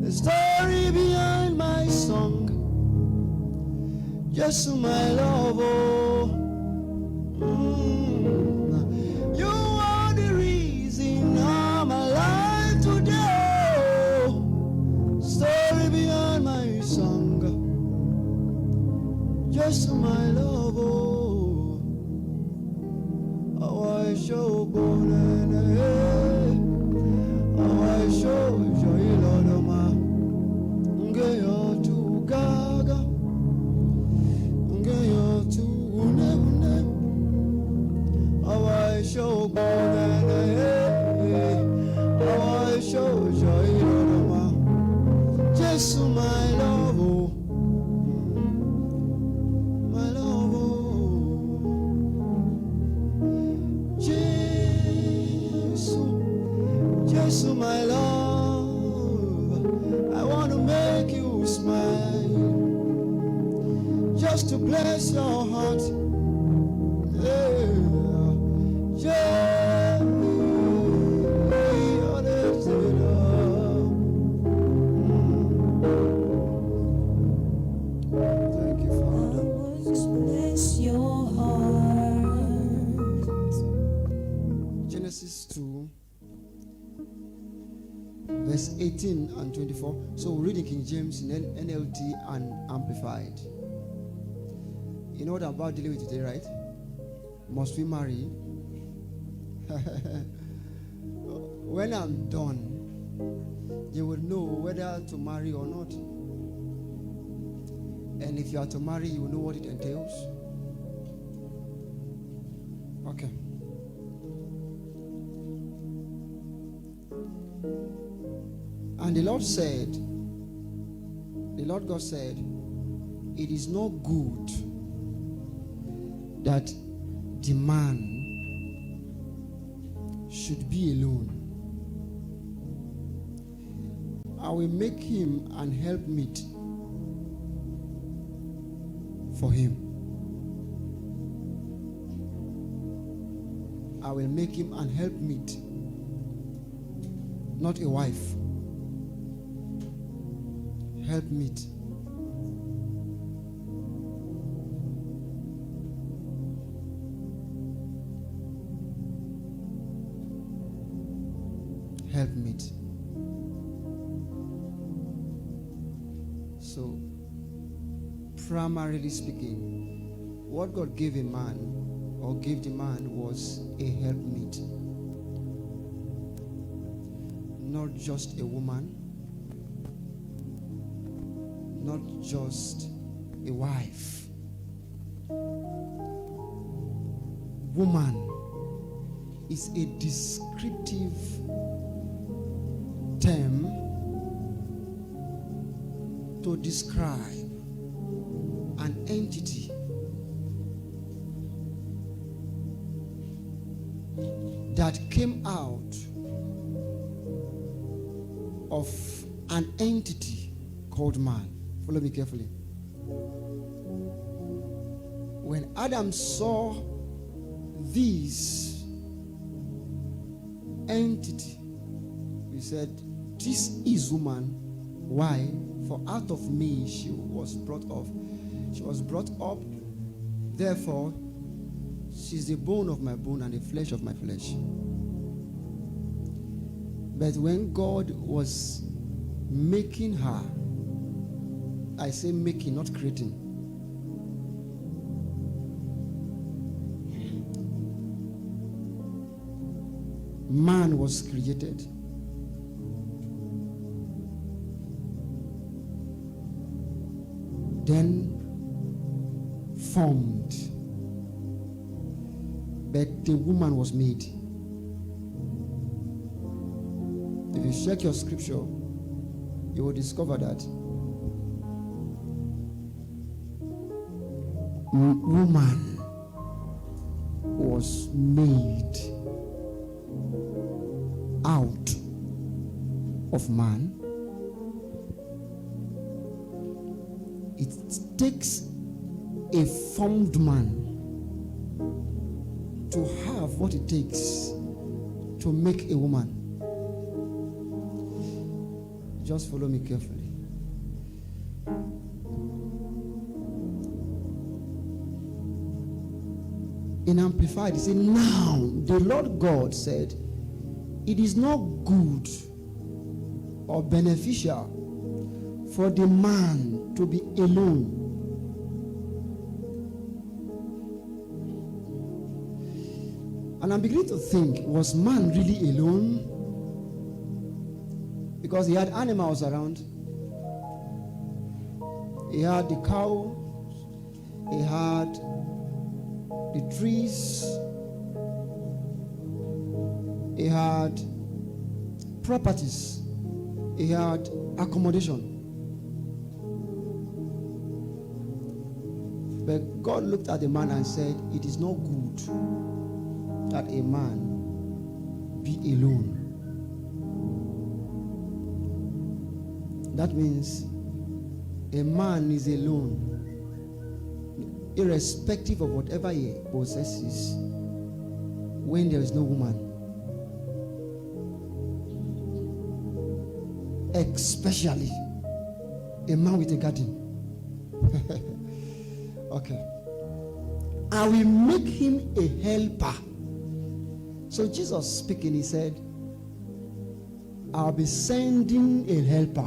The story behind my song, just my love, oh. You are the reason I'm alive today, oh. Story behind my song, just my love, oh. How I show born, how I show joy, Lord, oh, ma. Ngeyo tu gaga, ngeyo tu une une. How I show born, how I show joy, Lord, oh, ma. Just my love, oh. My love, oh. Jesus, my love, I want to make you smile, just to bless your heart. Yeah, yeah, thank you, Father. Bless your heart. Genesis 2. Verse 18 and 24. So we're reading King James in NLT and Amplified. You know what I'm about dealing with today, right? Must we marry? When I'm done, you will know whether to marry or not. And if you are to marry, you will know what it entails. Okay. And the Lord said, the Lord God said, it is not good that the man should be alone. I will make him an helpmeet for him. I will make him an helpmeet, not a wife. Helpmeet. Helpmeet. So, primarily speaking, what God gave a man or gave the man was a helpmeet. Not just a woman, not just a wife. Woman is a descriptive term to describe an entity that came out of an entity called man. Follow me carefully. When Adam saw this entity, he said, this is woman. Why? For out of me she was brought up. She was brought up, therefore she's the bone of my bone and the flesh of my flesh. But when God was making her, I say making, not creating. Man was created. Then formed. But the woman was made. If you check your scripture, you will discover that woman was made out of man. It takes a formed man to have what it takes to make a woman. Just follow me carefully. In Amplified, it said, now the Lord God said, it is not good or beneficial for the man to be alone. And I'm beginning to think, was man really alone? Because he had animals around. He had the cow, he had the trees, he had properties, he had accommodation. But God looked at the man and said, it is not good that a man be alone. That means a man is alone, irrespective of whatever he possesses, when there is no woman. Especially a man with a garden. Okay. I will make him a helper. So Jesus speaking, he said, I'll be sending a helper.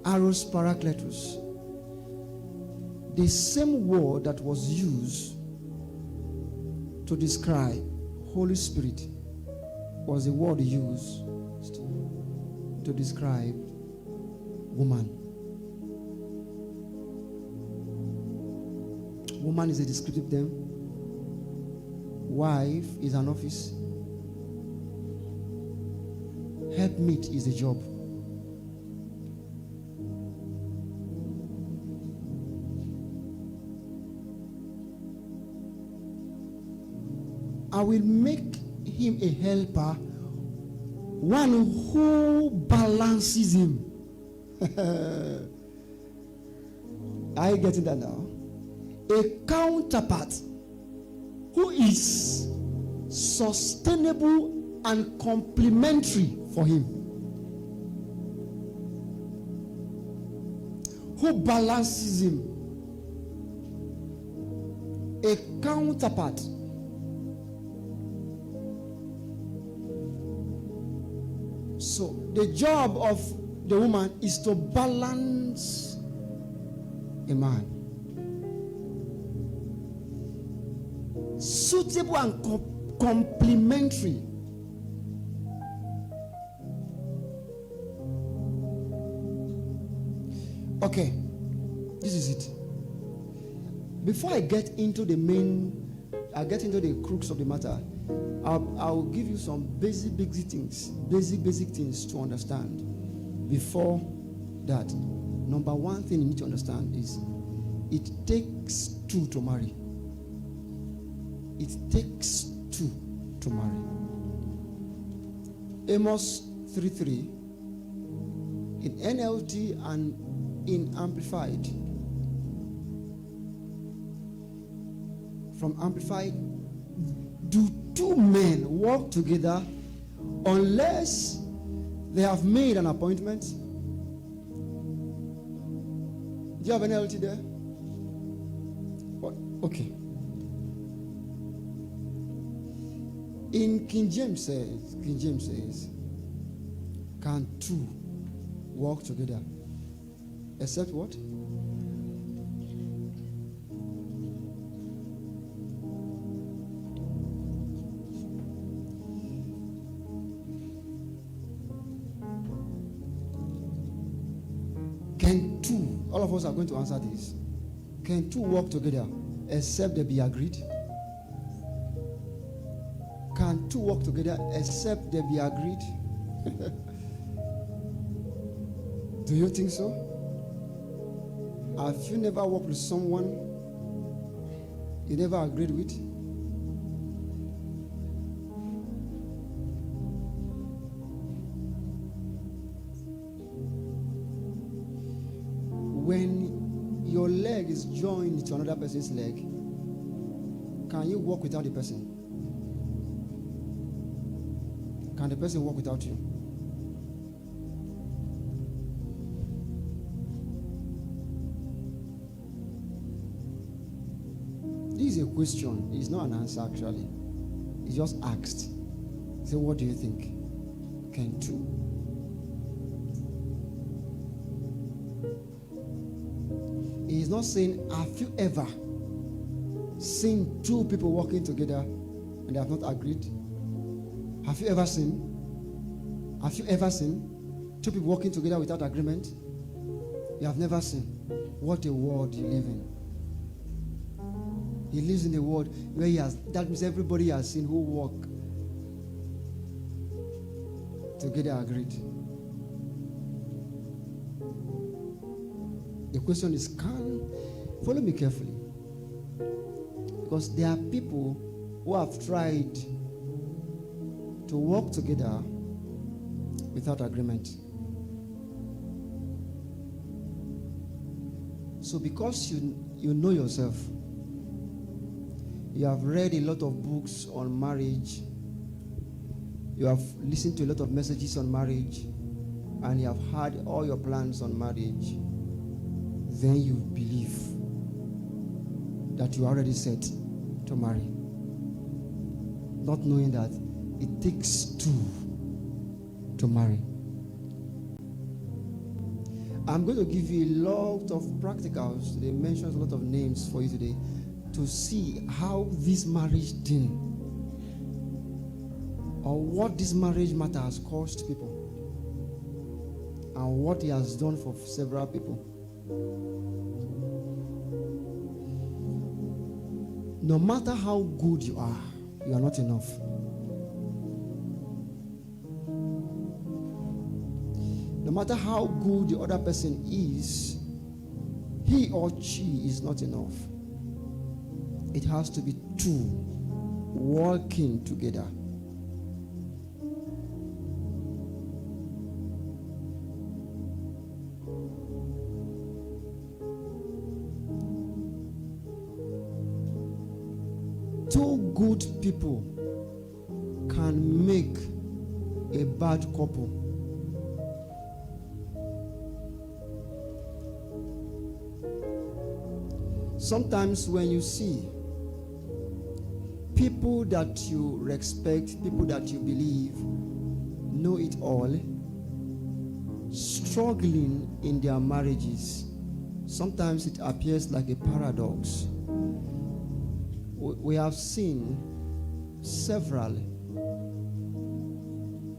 Aros Parakletos. The same word that was used to describe Holy Spirit was the word used to describe woman. Woman is a descriptive term. Wife is an office. Helpmeet is a job. I will make him a helper, one who balances him. Are you getting that now? A counterpart who is sustainable and complementary for him. Who balances him. A counterpart. So the job of the woman is to balance a man. Suitable and complementary. Okay, this is it. Before I get into the crux of the matter, I'll give you some basic things to understand. Before that, number one thing you need to understand is it takes two to marry. It takes two to marry. Amos 3:3 in NLT and in Amplified. From Amplified, do two men walk together unless they have made an appointment? Do you have NLT there? Okay. In King James says, can two walk together except what? Can two, all of us are going to answer this. Can two walk together except they be agreed? Can two walk together except they be agreed? Do you think so? Have you never walked with someone you never agreed with? When your leg is joined to another person's leg, can you walk without the person? Can the person walk without you? is a question. It's not an answer, actually. It's just asked. So, what do you think? Can two? He's not saying, have you ever seen two people walking together and they have not agreed? Have you ever seen? Have you ever seen two people walking together without agreement? You have never seen. What a world you live in. He lives in a world where that means everybody has seen who walk together agreed. The question is, follow me carefully. Because there are people who have tried to work together without agreement. So because you know yourself, you have read a lot of books on marriage, you have listened to a lot of messages on marriage, and you have had all your plans on marriage, then you believe that you are already set to marry, not knowing that it takes two to marry. I'm going to give you a lot of practicals. They mentioned a lot of names for you today to see how this marriage thing or what this marriage matter has caused people and what it has done for several people. No matter how good you are not enough. No matter how good the other person is, he or she is not enough. It has to be two working together. Two good people can make a bad couple. Sometimes when you see people that you respect, people that you believe know it all, struggling in their marriages, sometimes it appears like a paradox. We have seen several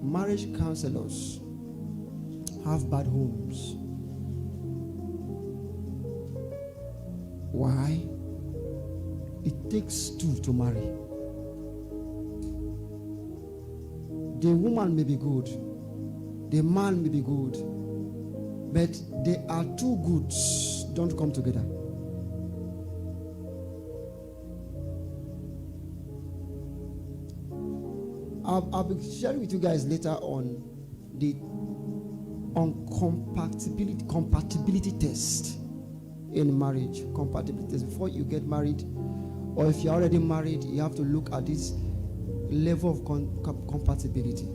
marriage counselors have bad homes. Why? It takes two to marry. The woman may be good, the man may be good, but they are two goods don't come together. I'll be sharing with you guys later on the compatibility test in marriage. Compatibility test. Before you get married, or if you're already married, you have to look at this level of compatibility.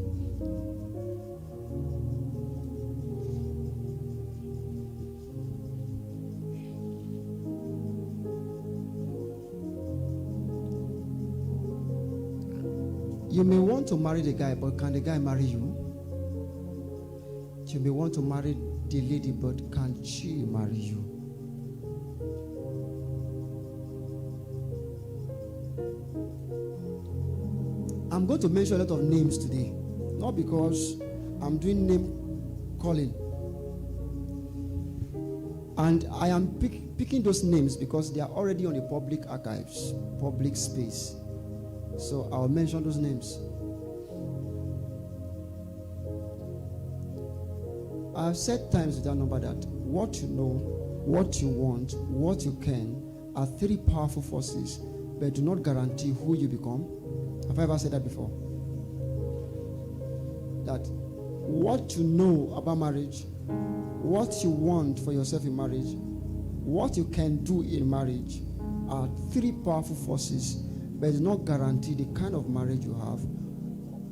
You may want to marry the guy, but can the guy marry you? You may want to marry the lady, but can she marry you? I'm going to mention a lot of names today, not because I'm doing name calling. And I am picking those names because they are already on the public archives, public space. So I'll mention those names. I've said times without number that what you know, what you want, what you can are three powerful forces, but do not guarantee who you become. Have I ever said that before? That what you know about marriage, what you want for yourself in marriage, what you can do in marriage are three powerful forces, but do not guarantee the kind of marriage you have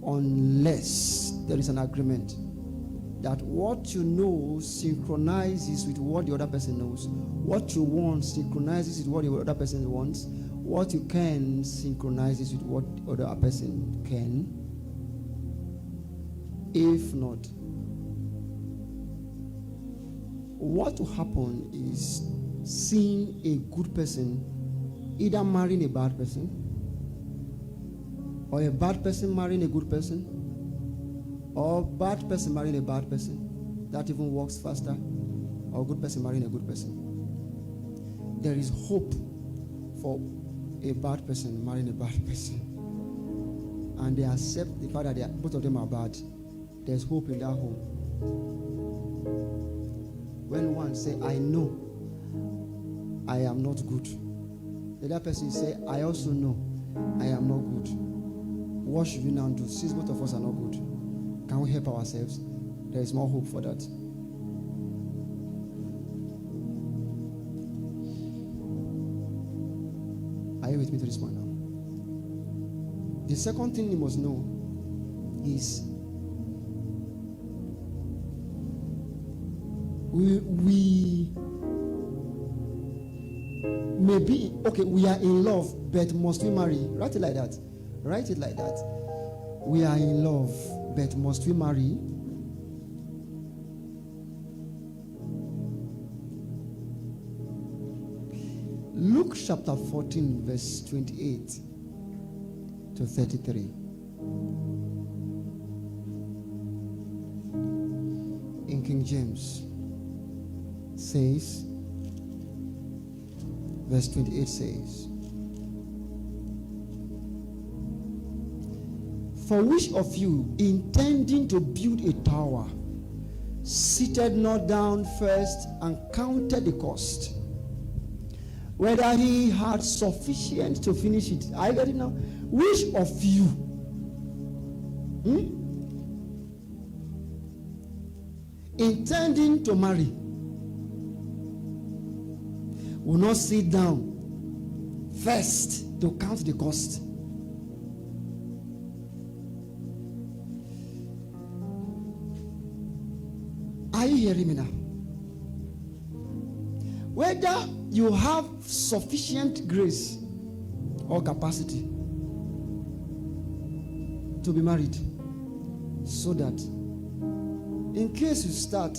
unless there is an agreement that what you know synchronizes with what the other person knows, what you want synchronizes with what the other person wants, what you can synchronizes with what other person can. If not, what will happen is seeing a good person either marrying a bad person, or a bad person marrying a good person, or bad person marrying a bad person. That even works faster. Or a good person marrying a good person. There is hope for a bad person marrying a bad person. And they accept the fact that both of them are bad. There's hope in that home. When one say, I know I am not good. The other person say, I also know I am not good. What should we now do? Since both of us are not good, can we help ourselves? There is more hope for that. Are you with me to this point now? The second thing you must know is we may be, okay, we are in love, but must we marry? Write it like that. Write it like that. We are in love, but must we marry? Luke chapter 14, verse 28 to 33. In King James says, verse 28 says, for which of you, intending to build a tower, seated not down first and counted the cost, whether he had sufficient to finish it? I get it now. Which of you intending to marry will not sit down first to count the cost? Are you hearing me now? Whether you have sufficient grace or capacity to be married, so that in case you start,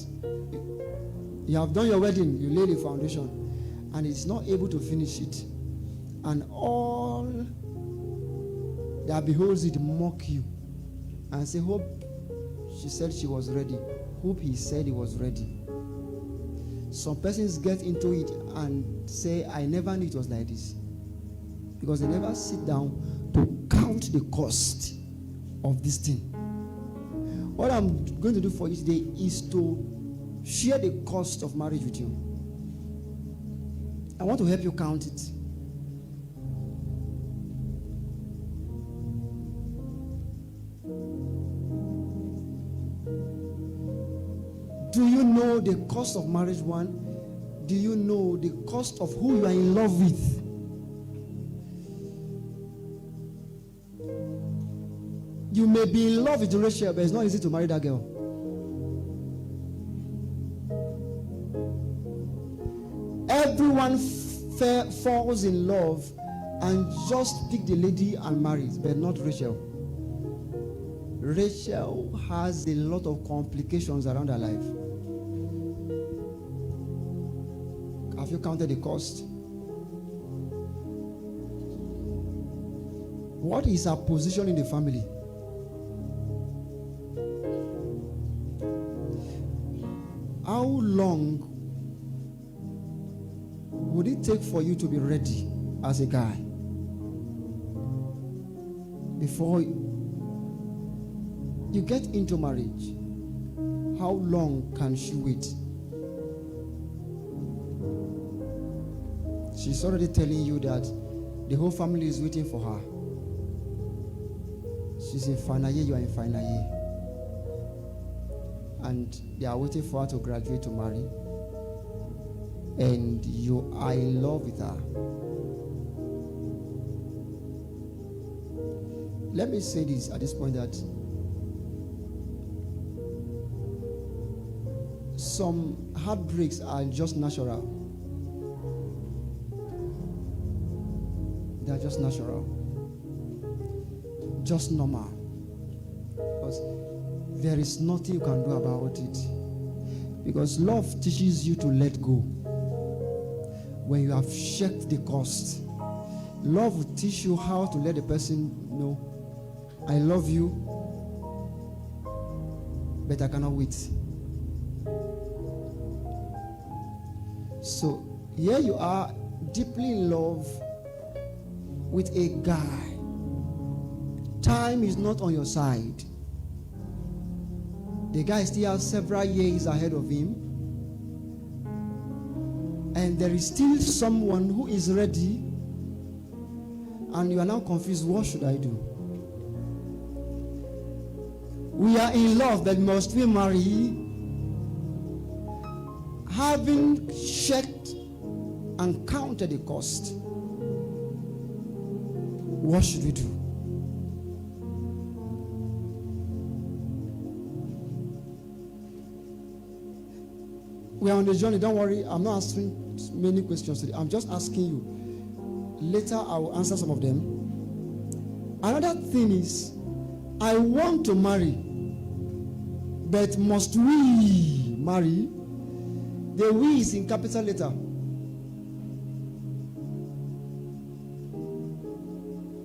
you have done your wedding, you lay the foundation, and it's not able to finish it, and all that beholds it mock you and say, hope she said she was ready, hope he said he was ready. Some persons get into it and say, I never knew it was like this, because they never sit down to count the cost of this thing. What I'm going to do for you today is to share the cost of marriage with you. I want to help you count it. Do you know the cost of marriage? One, do you know the cost of who you are in love with? You may be in love with Rachel, but it's not easy to marry that girl. Everyone falls in love and just pick the lady and marry, but not Rachel. Rachel has a lot of complications around her life. Have you counted the cost? What is her position in the family? How long would it take for you to be ready as a guy before you get into marriage? How long can she wait? She's already telling you that the whole family is waiting for her. She's in final year, you are in final year. And they are waiting for her to graduate to marry. And you are in love with her. Let me say this at this point, that some heartbreaks are just natural. They are just natural. Just normal. Because there is nothing you can do about it. Because love teaches you to let go. When you have checked the cost, love will teach you how to let the person know, I love you, but I cannot wait. So here you are, deeply in love with a guy. Time is not on your side. The guy still has several years ahead of him. And there is still someone who is ready. And you are now confused. What should I do? We are in love, but must we marry? Having checked and counted the cost, what should we do? We are on the journey. Don't worry. I'm not answering many questions today. I'm just asking you. Later, I will answer some of them. Another thing is, I want to marry, but must we marry? The we is in capital letter.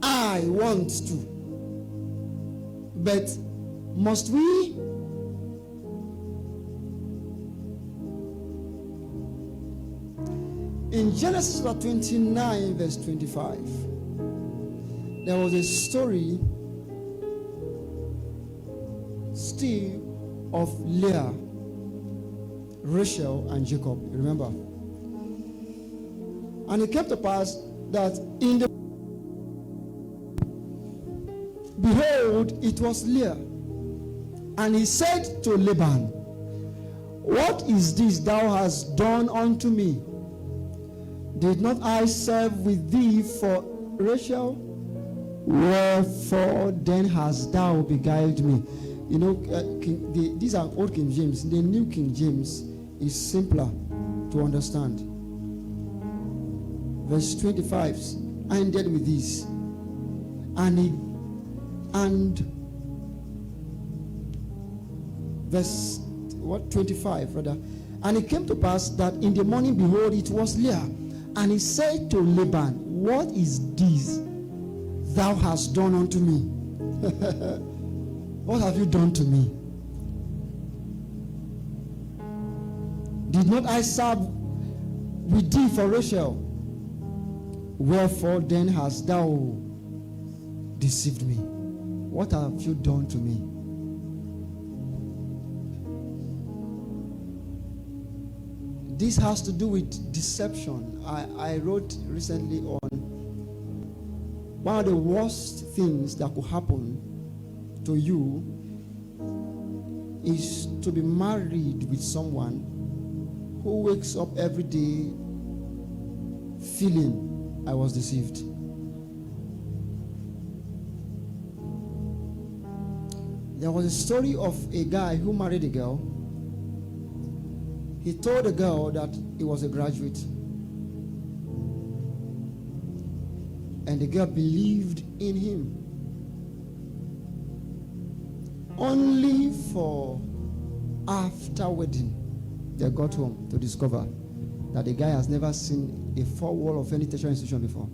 I want to, but must we? In Genesis 29 verse 25, there was a story still of Leah, Rachel, and Jacob. You remember? And it came to pass that in the behold, it was Leah. And he said to Laban, what is this thou hast done unto me? Did not I serve with thee for Rachel? Wherefore then hast thou beguiled me? You know, these are old King James. The New King James is simpler to understand. Verse 25 ended with this. And verse 25 rather. And it came to pass that in the morning, behold, it was Leah. And he said to Laban, what is this thou hast done unto me? What have you done to me? Did not I serve with thee for Rachel? Wherefore then hast thou deceived me? What have you done to me? This has to do with deception. I wrote recently on one of the worst things that could happen to you is to be married with someone who wakes up every day feeling I was deceived. There was a story of a guy who married a girl. He told the girl that he was a graduate. And the girl believed in him. Only for after wedding, they got home to discover that the guy has never seen a four wall of any tertiary institution before.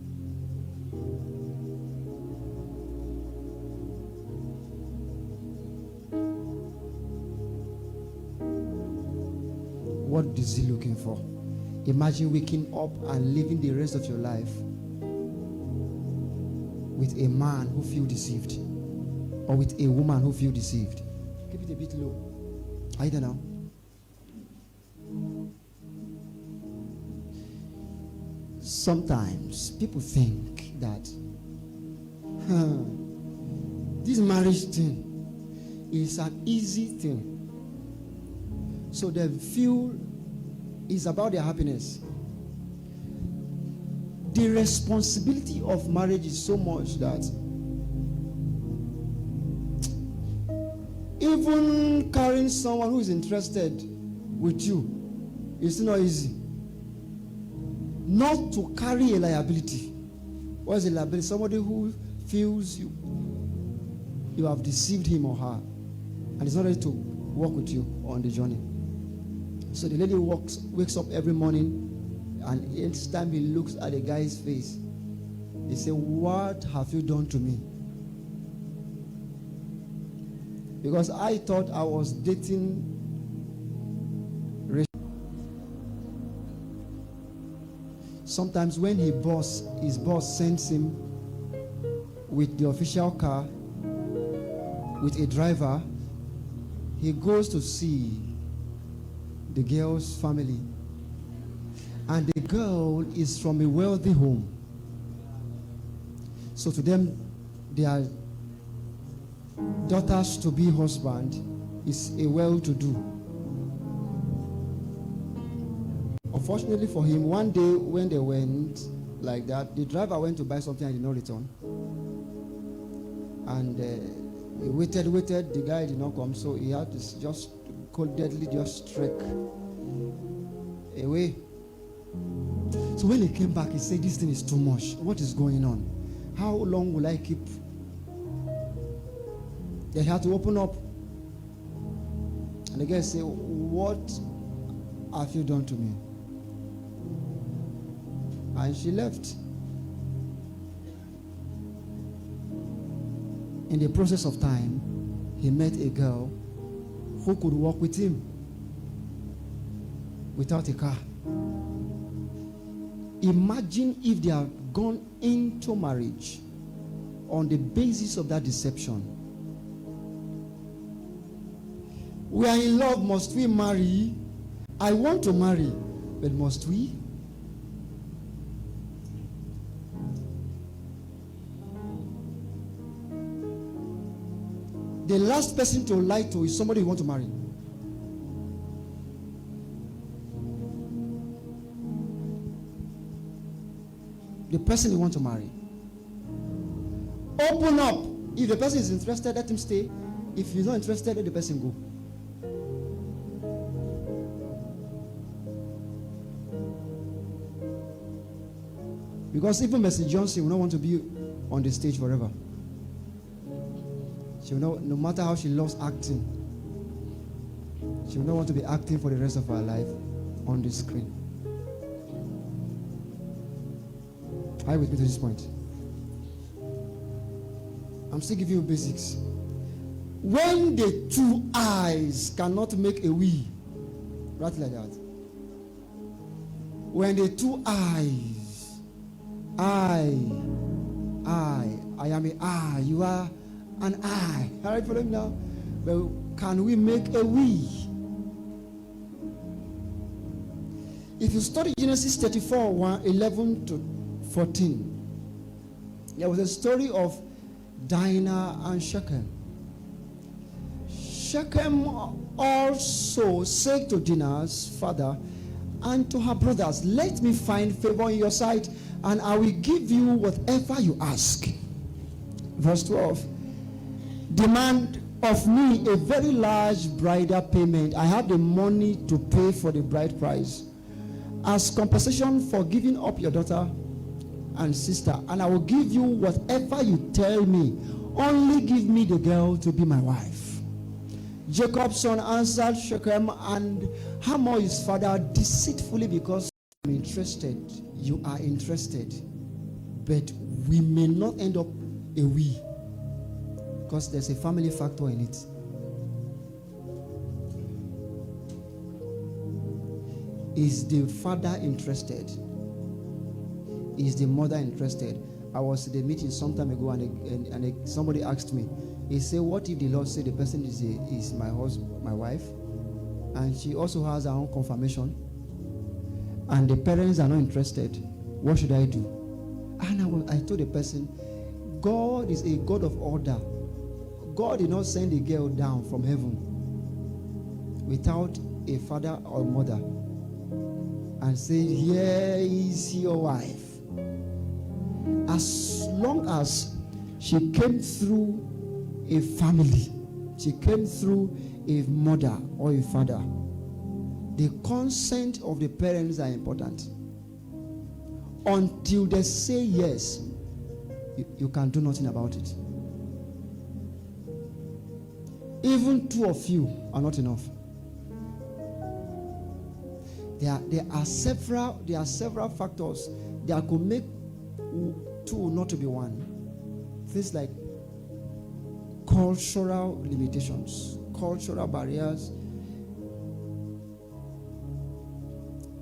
What is he looking for? Imagine waking up and living the rest of your life with a man who feels deceived, or with a woman who feels deceived. Keep it a bit low. I don't know. Sometimes people think that this marriage thing is an easy thing. So they feel it's about their happiness. The responsibility of marriage is so much that even carrying someone who is interested with you is not easy. Not to carry a liability. What is a liability? Somebody who feels you have deceived him or her and is not ready to walk with you on the journey. So the lady wakes up every morning, and each time he looks at the guy's face, he says, "What have you done to me?" Because I thought I was dating. Sometimes when his boss sends him with the official car, with a driver, he goes to see the girl's family. And the girl is from a wealthy home. So to them, their daughters-to-be husband is a well-to-do. Unfortunately for him, one day when they went like that, the driver went to buy something and did not return. And he waited, the guy did not come, so he had to just coldly just trek away. So when he came back, he said, "This thing is too much. What is going on? How long will I keep?" They had to open up. And the guy said, "What have you done to me?" And she left. In the process of time, he met a girl who could walk with him without a car. Imagine if they had gone into marriage on the basis of that deception. We are in love, must we marry? I want to marry, but must we? The last person to lie to is somebody you want to marry. The person you want to marry. Open up. If the person is interested, let him stay. If he's not interested, let the person go. Because even Mercy Johnson will not want to be on the stage forever. She will not, no matter how she loves acting, she will not want to be acting for the rest of her life on the screen. Are you with me to this point? I'm still giving you basics. When the two eyes cannot make a we, right like that. When the two eyes, I am a I, you are an I. All right, follow me now. But can we make a we? If you study Genesis 34, 11 to 14, there was a story of Dinah and Shechem. Shechem also said to Dinah's father and to her brothers, "Let me find favor in your sight, and I will give you whatever you ask." Verse 12. "Demand of me a very large bridal payment. I have the money to pay for the bride price as compensation for giving up your daughter and sister, and I will give you whatever you tell me. Only give me the girl to be my wife." Jacob's son answered Shechem and Hamor his father deceitfully, "Because I'm interested, you are interested, but we may not end up a we, because there's a family factor in it." Is the father interested? Is the mother interested? I was at a meeting some time ago, and somebody asked me, he said, "What if the Lord said the person is my husband, my wife, and she also has her own confirmation, and the parents are not interested? What should I do?" And I told the person, God is a God of order. God did not send a girl down from heaven without a father or mother and say, "Here is your wife." As long as she came through a family, she came through a mother or a father, the consent of the parents are important. Until they say yes, you can do nothing about it. Even two of you are not enough. There are several factors that could make two not to be one. Things like cultural limitations, cultural barriers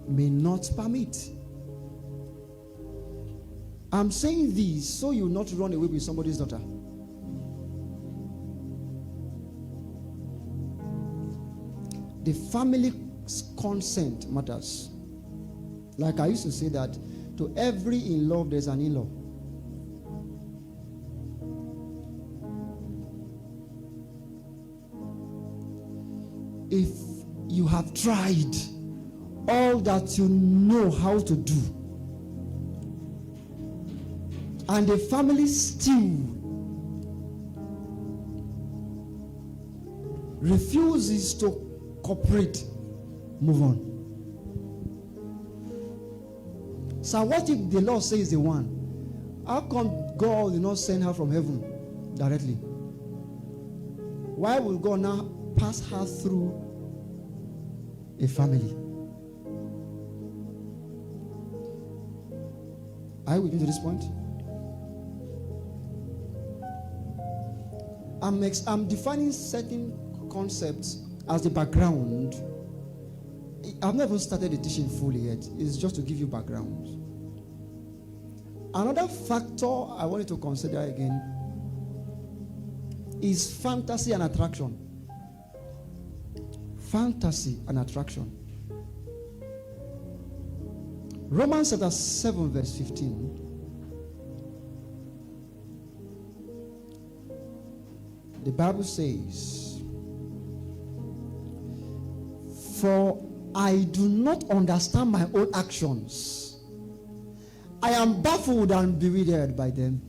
may not permit. I'm saying this so you not run away with somebody's daughter. The family's consent matters. Like I used to say that to every in-law there's an in-law. If you have tried all that you know how to do, and the family still refuses to cooperate, move on. So what if the Lord says the one? How come God did not send her from heaven directly? Why will God now pass her through a family? Are you with me to this point? I'm defining certain concepts as the background. I've never started the teaching fully yet. It's just to give you background. Another factor I wanted to consider again is fantasy and attraction. Fantasy and attraction. Romans chapter 7 verse 15. The Bible says, "For I do not understand my own actions. I am baffled and bewildered by them.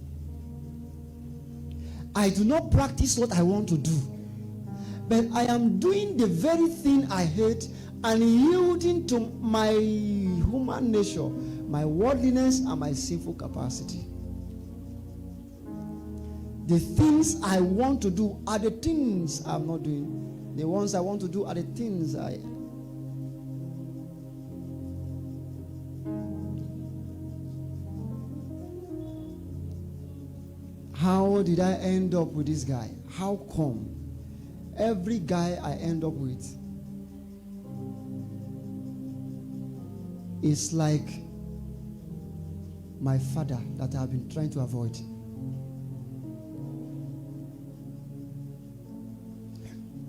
I do not practice what I want to do, but I am doing the very thing I hate and yielding to my human nature, my worldliness, and my sinful capacity." The things I want to do are the things I'm not doing. The ones I want to do are the things I... How did I end up with this guy? How come? Every guy I end up with is like my father that I've been trying to avoid.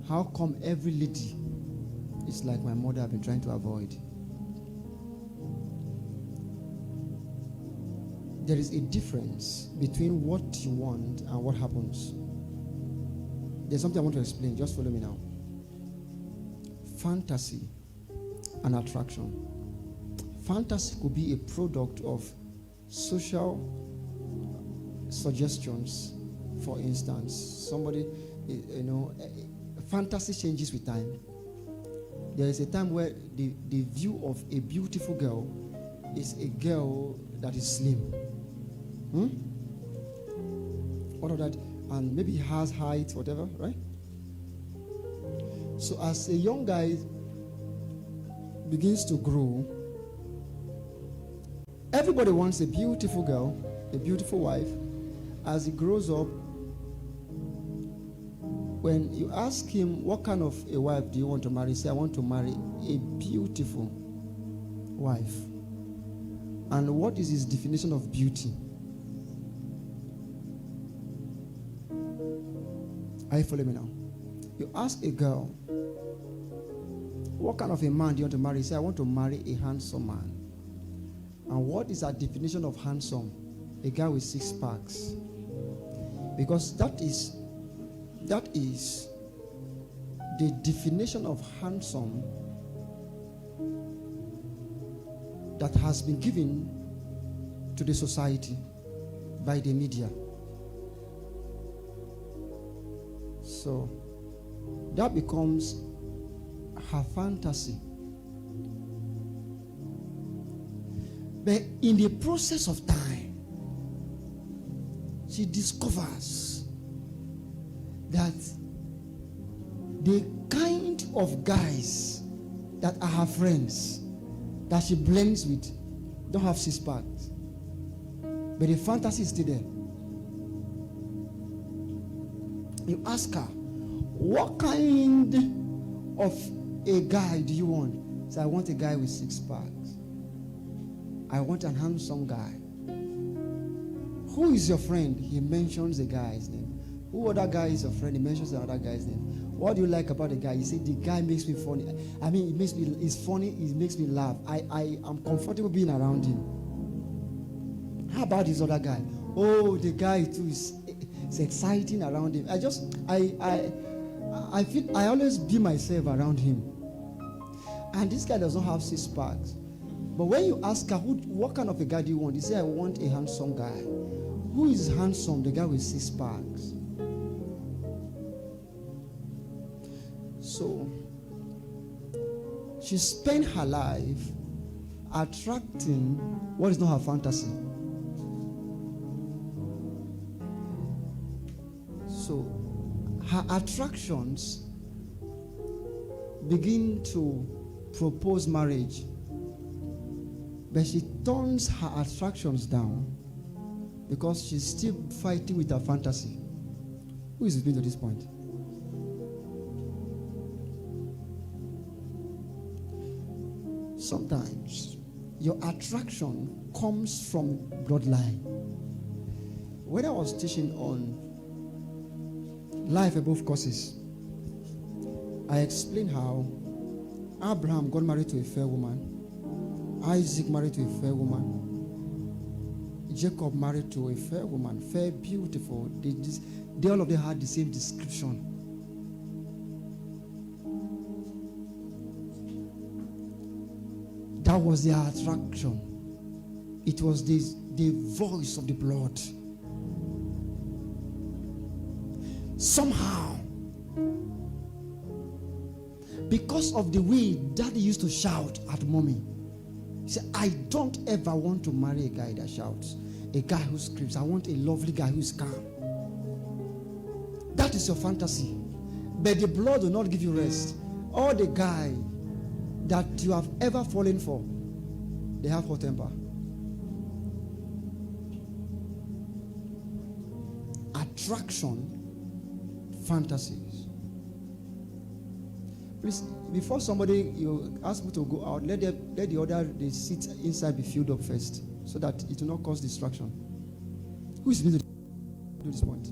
How come every lady is like my mother I've been trying to avoid? There is a difference between what you want and what happens. There's something I want to explain. Just follow me now. Fantasy and attraction. Fantasy could be a product of social suggestions. For instance, somebody, fantasy changes with time. There is a time where the view of a beautiful girl is a girl that is slim. What of that? And maybe has height, whatever, right? So as a young guy begins to grow, everybody wants a beautiful girl, a beautiful wife. As he grows up, when you ask him, what kind of a wife do you want to marry? He says, I want to marry a beautiful wife. And what is his definition of beauty? Are you following me now? You ask a girl, what kind of a man do you want to marry? He says, I want to marry a handsome man. And what is our definition of handsome? A guy with 6 packs. Because that is the definition of handsome that has been given to the society by the media. So that becomes her fantasy. But in the process of time, she discovers that the kind of guys that are her friends that she blends with don't have six packs, but the fantasy is still there. You ask her, what kind of a guy do you want? So I want a guy with six packs. I want a handsome guy. Who is your friend? He mentions the guy's name. Who other guy is your friend? He mentions the other guy's name. What do you like about the guy? You say the guy makes me funny. I mean, it's funny, it makes me laugh. I am comfortable being around him. How about this other guy? Oh, the guy too is exciting around him. I feel I always be myself around him. And this guy does not have six packs. But when you ask her, what kind of a guy do you want? You say, I want a handsome guy. Who is handsome? The guy with six packs. So, she spent her life attracting what is not her fantasy. So, her attractions begin to propose marriage, but she turns her attractions down because she's still fighting with her fantasy. Who is with me to this point? Sometimes your attraction comes from bloodline. When I was teaching on life above causes, I explained how Abraham got married to a fair woman, Isaac married to a fair woman, Jacob married to a fair woman, fair, beautiful. They all of them had the same description. That was their attraction. It was the voice of the blood. Somehow, because of the way daddy used to shout at mommy, he said, I don't ever want to marry a guy that shouts, a guy who screams. I want a lovely guy who is calm. That is your fantasy. But the blood will not give you rest. All the guy that you have ever fallen for, they have hot temper. Attraction, fantasies. Please, before somebody you ask me to go out, let the other the seats inside be filled up first, so that it will not cause distraction. Who is going to do this point?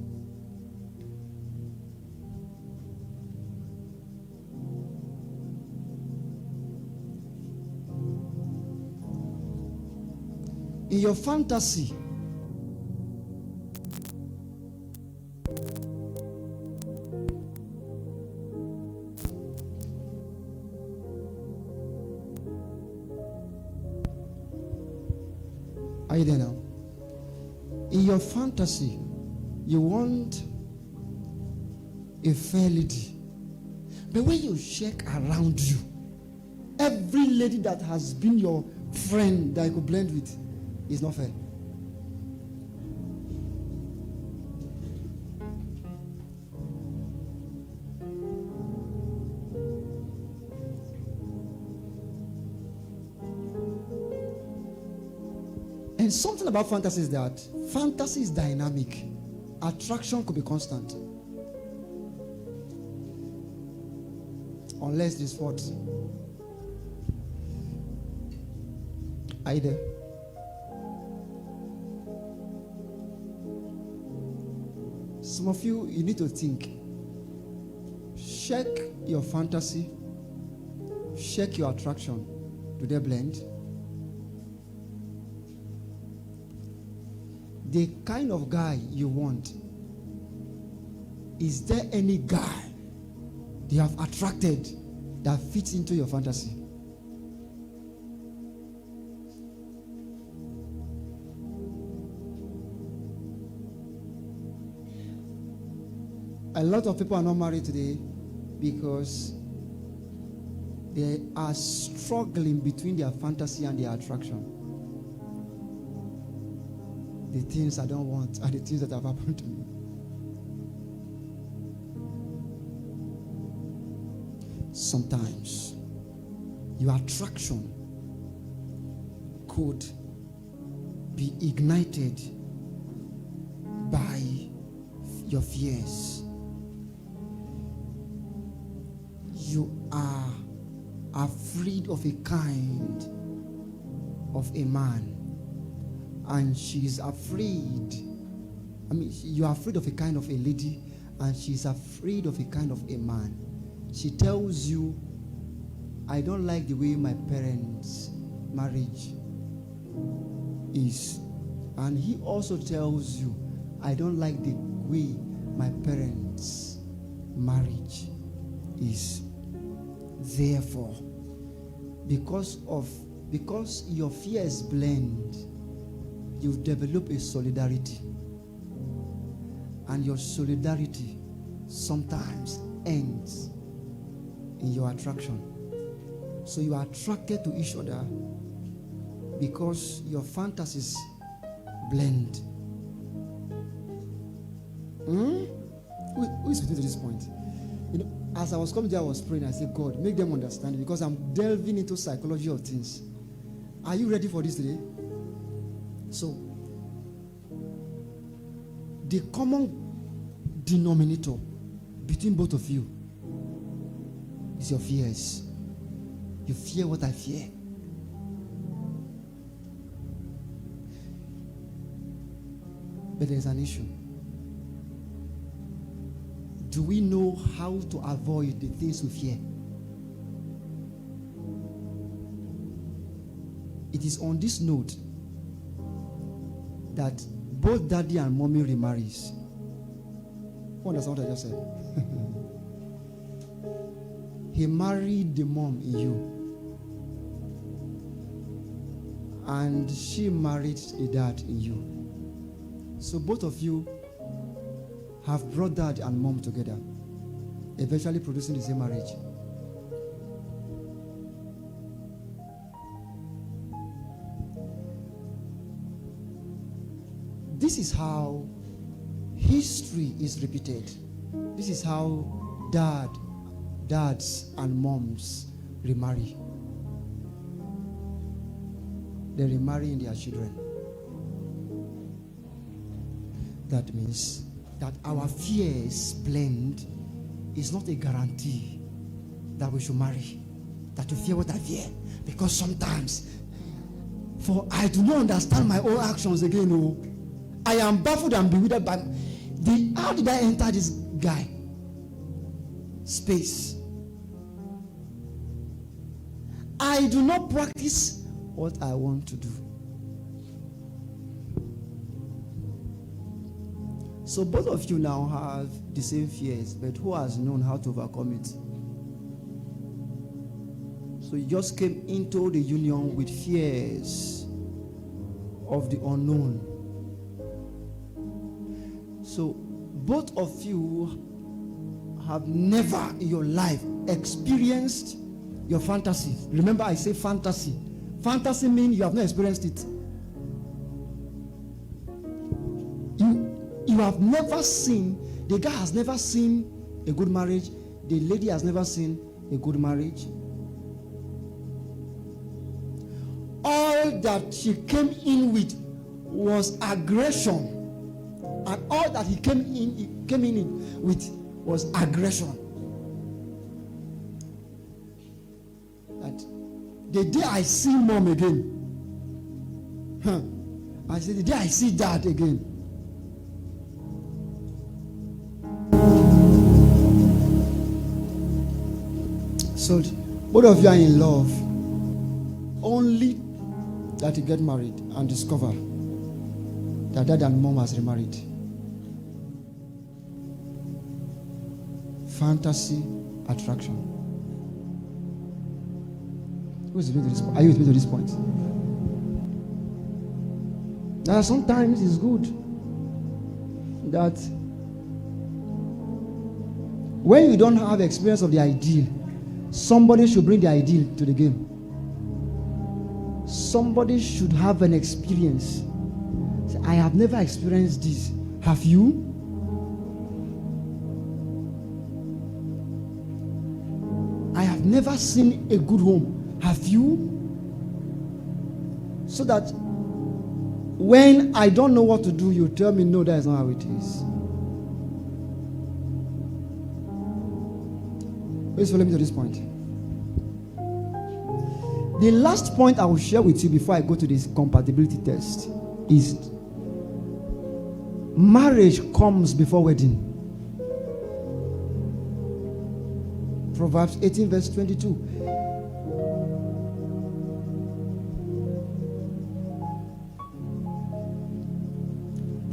In your fantasy, are you there now? In your fantasy, you want a fair lady. But when you check around you, every lady that has been your friend that you could blend with is not fair. And something about fantasy is that fantasy is dynamic. Attraction could be constant. Unless there's what? Are you there? Some of you need to think. Check your fantasy. Check your attraction. Do they blend? The kind of guy you want, is there any guy you have attracted that fits into your fantasy? A lot of people are not married today because they are struggling between their fantasy and their attraction. the things I don't want are the things that have happened to me. Sometimes your attraction could be ignited by your fears. You are afraid of a kind of a man, and she's afraid. You are afraid of a kind of a lady, and she's afraid of a kind of a man. She tells you, I don't like the way my parents' marriage is. And he also tells you, I don't like the way my parents' marriage is. Therefore, because your fears blend, you develop a solidarity. And your solidarity sometimes ends in your attraction. So you are attracted to each other because your fantasies blend. Who is with me to this point? As I was coming there, I was praying. I said, God, make them understand, because I'm delving into psychology of things. Are you ready for this today? So, the common denominator between both of you is your fears. You fear what I fear. But there's an issue. Do we know how to avoid the things we fear? It is on this note that both daddy and mommy remarries. Who understand what I just said? He married the mom in you, and she married the dad in you. So both of you have brought dad and mom together, eventually producing the same marriage. This is how history is repeated. This is how dads and moms remarry. They remarry in their children. That means that our fears blend is not a guarantee that we should marry. That you fear what I fear. Because sometimes, for I do not understand my own actions again. Oh, I am baffled and bewildered by how did I enter this guy? Space. I do not practice what I want to do. So both of you now have the same fears, but who has known how to overcome it? So you just came into the union with fears of the unknown. So both of you have never in your life experienced your fantasy. Remember, I say fantasy. Fantasy means you have not experienced it. You have never seen, the guy has never seen a good marriage, the lady has never seen a good marriage. All that she came in with was aggression. And all that he came in with was aggression. That the day I see mom again, I said, the day I see dad again. So both of you are in love, only that you get married and discover that dad and mom has remarried. Fantasy attraction. Who is with me to this point? Are you with me to this point? Now sometimes it's good that when you don't have experience of the ideal, somebody should bring the ideal to the game. Somebody should have an experience. I have never experienced this. Have you? I have never seen a good home. Have you? So that when I don't know what to do, you tell me, no, that is not how it is. Please follow me to this point. The last point I will share with you before I go to this compatibility test is marriage comes before wedding. Proverbs 18 verse 22.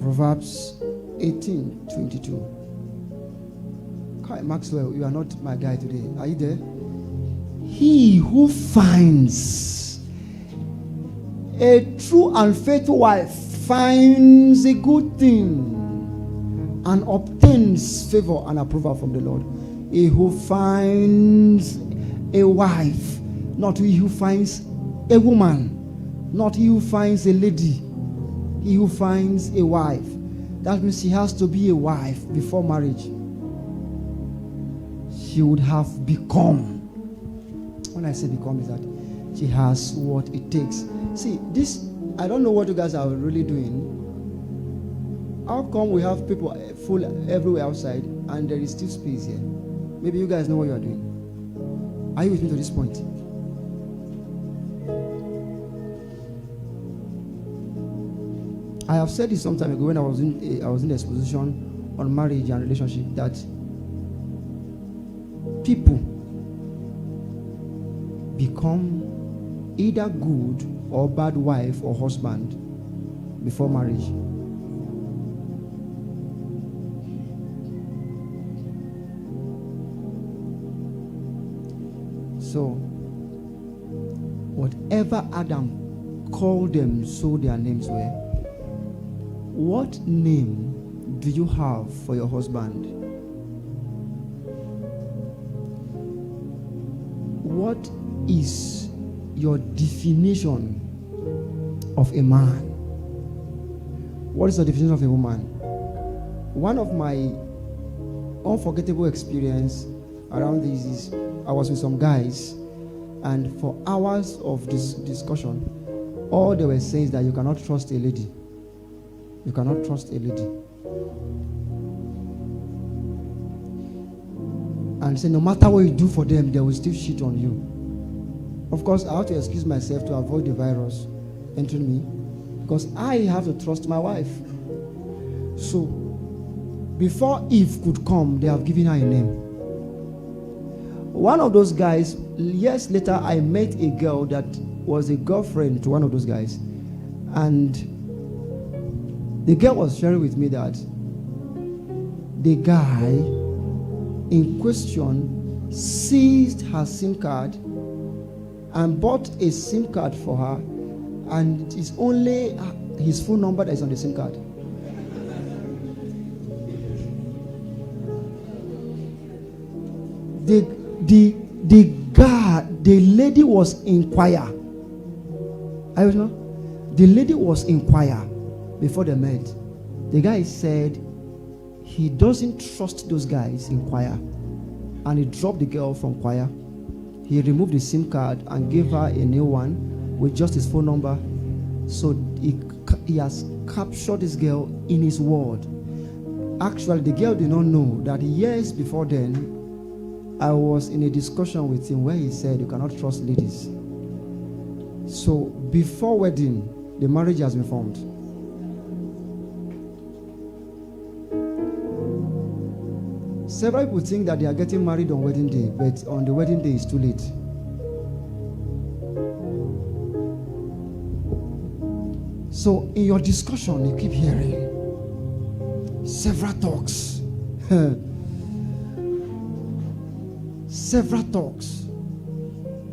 Proverbs 18:22. Kai Maxwell, you are not my guy today. Are you there? He who finds a true and faithful wife finds a good thing and obtains favor and approval from the Lord. He who finds a wife, not he who finds a woman, not he who finds a lady. He who finds a wife. That means she has to be a wife before marriage. She would have become. When I say become, is that she has what it takes. See, this, I don't know what you guys are really doing. How come we have people full everywhere outside and there is still space here? Maybe you guys know what you are doing. Are you with me to this point? I have said this some time ago when I was in the exposition on marriage and relationship, that people become either good or bad wife or husband before marriage. So, whatever Adam called them, so their names were. What name do you have for your husband? What is your definition of a man? What is the definition of a woman? One of my unforgettable experience around this is I was with some guys, and for hours of this discussion, all they were saying is that you cannot trust a lady. You cannot trust a lady. And say no matter what you do for them, they will still cheat on you. Of course, I have to excuse myself to avoid the virus entering me, because I have to trust my wife. So, before Eve could come, they have given her a name. One of those guys, years later, I met a girl that was a girlfriend to one of those guys. And the girl was sharing with me that the guy in question seized her SIM card and bought a SIM card for her, and it's only his phone number that is on the SIM card. The lady was in choir. I don't know. The lady was in choir before they met. The guy said he doesn't trust those guys in choir, and he dropped the girl from choir. He removed the SIM card and gave her a new one with just his phone number. So he has captured this girl in his word. Actually, the girl did not know that years before then, I was in a discussion with him where he said you cannot trust ladies. So before wedding, the marriage has been formed. Several people think that they are getting married on wedding day, but on the wedding day it's too late. So in your discussion, you keep hearing several talks. Several talks.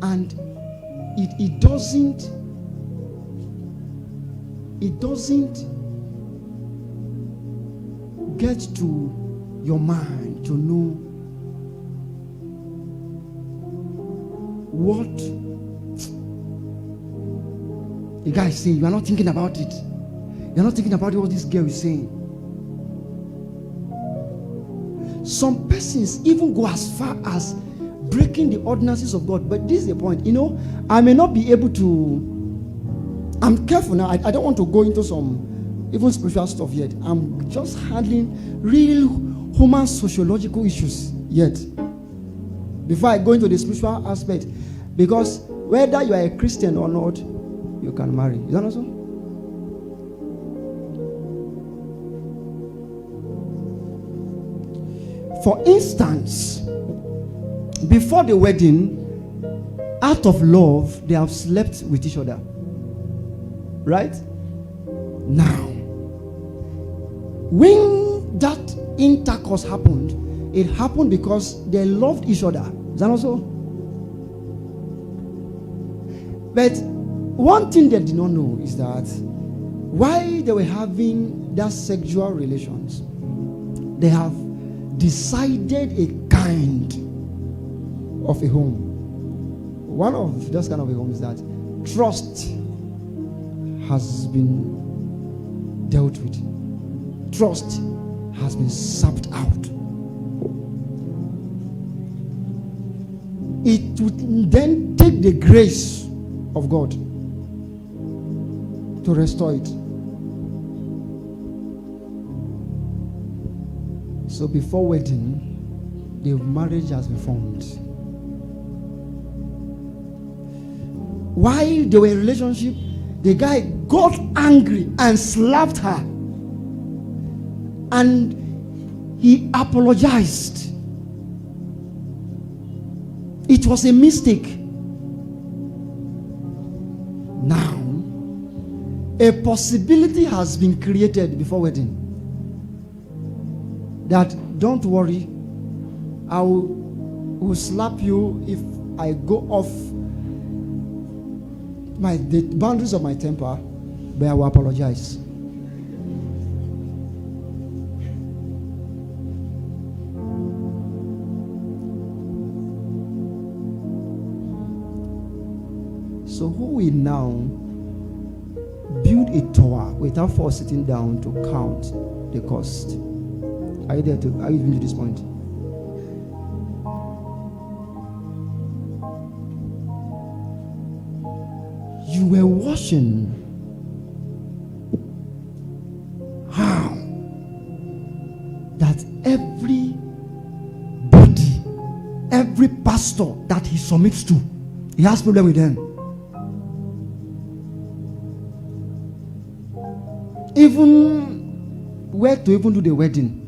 And it doesn't get to your mind to know what the guy is saying. You are not thinking about it. You're not thinking about what this girl is saying. Some persons even go as far as breaking the ordinances of God. But this is the point. I may not be able to. I'm careful now. I don't want to go into some even spiritual stuff yet. I'm just handling real human sociological issues yet, before I go into the spiritual aspect. Because whether you are a Christian or not, you can marry. Is that not so? For instance, before the wedding, out of love, they have slept with each other. Right? Now, when that intercourse happened, it happened because they loved each other. Is that not so? But one thing they did not know is that while they were having that sexual relations, they have decided a kind of a home. One of those kind of a home is that trust has been dealt with. Trust has been sapped out. It would then take the grace of God to restore it. So before wedding, the marriage has been formed. While they were in a relationship, the guy got angry and slapped her. And he apologized. It was a mistake. Now, a possibility has been created before wedding. That don't worry, I will slap you if I go off the boundaries of my temper, but I will apologize. So who will now build a tower without first sitting down to count the cost? Are you even to this point? You were watching how that every pastor that he submits to, he has problem with them. Even where to even do the wedding,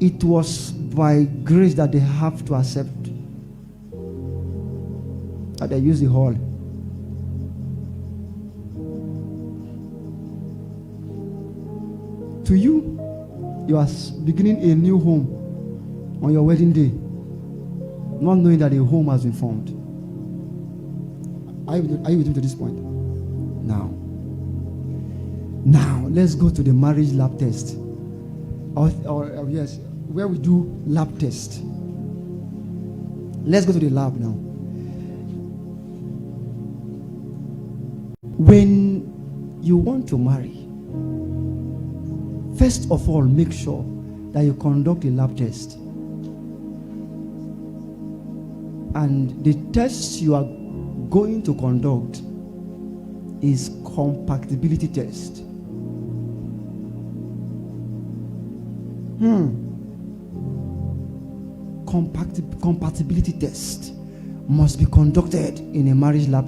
it was by grace that they have to accept that they use the hall. To you, you are beginning a new home on your wedding day, not knowing that a home has been formed. Are you with me to this point? Now, let's go to the marriage lab test. Or yes, where we do lab test. Let's go to the lab now. When you want to marry, first of all, make sure that you conduct a lab test. And the test you are going to conduct is compatibility test. Compatibility test must be conducted in a marriage lab.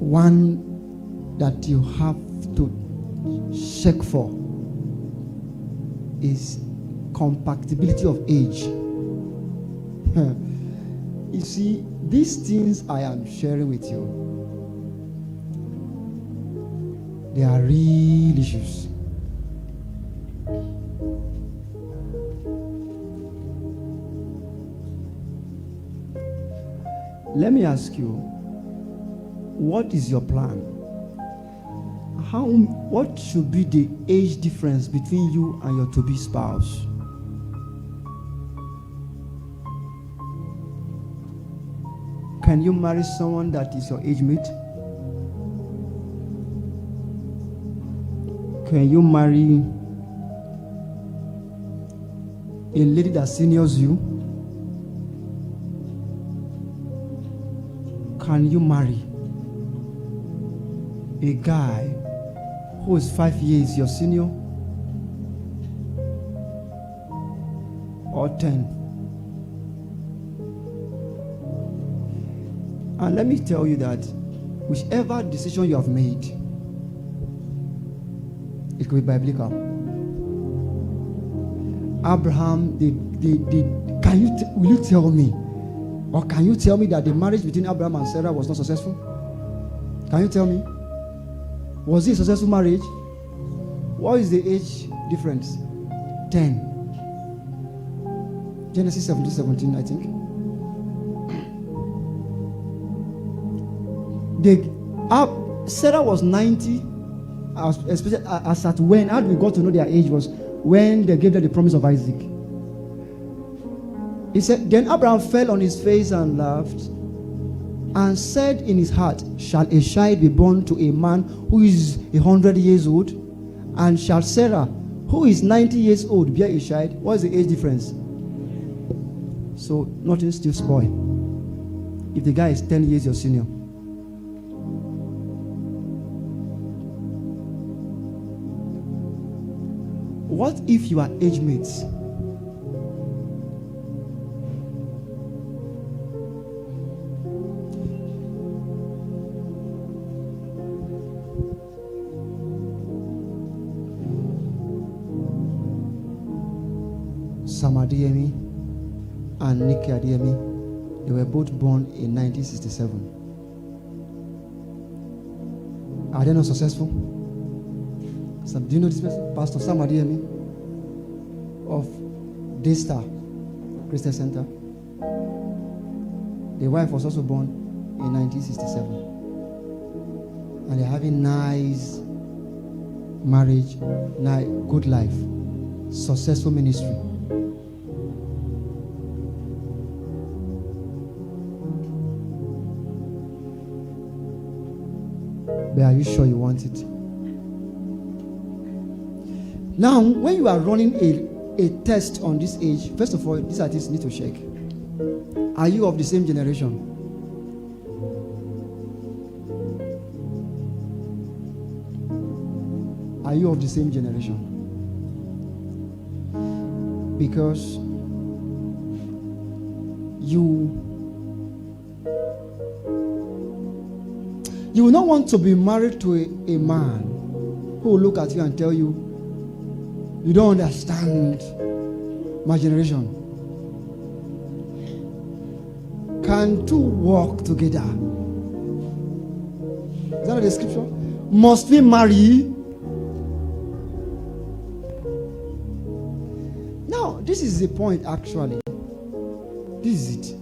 One that you have to check for is compatibility of age. You see, these things I am sharing with you, they are real issues. Let me ask you, what is your plan? What should be the age difference between you and your to-be spouse? Can you marry someone that is your age mate? Can you marry a lady that seniors you? Can you marry a guy who is 5 years your senior or 10? And let me tell you that whichever decision you have made, it could be biblical. Abraham, will you tell me, or can you tell me that the marriage between Abraham and Sarah was not successful? Can you tell me? Was it a successful marriage? What is the age difference? 10. Genesis 17, I think. Sarah was 90, especially as at when, how we got to know their age was when they gave them the promise of Isaac. He said, then Abraham fell on his face and laughed and said in his heart, shall a child be born to a man who is 100 years old? And shall Sarah, who is 90 years old, bear a child? What is the age difference? So nothing still spoil. If the guy is 10 years your senior. What if you are age mates? Sam Adeyemi and Nikki Adeyemi, they were both born in 1967. Are they not successful? So, do you know this person? Pastor Sam Adeyemi of Daystar Christian Center. The wife was also born in 1967. And they're having nice marriage, nice, good life, successful ministry. But are you sure you want it? Now, when you are running a test on this age, first of all, these artists need to check. Are you of the same generation? Are you of the same generation? Because you will not want to be married to a man who will look at you and tell you, you don't understand my generation. Can two walk together? Is that not the scripture? Must we marry? Now, this is the point actually. This is it.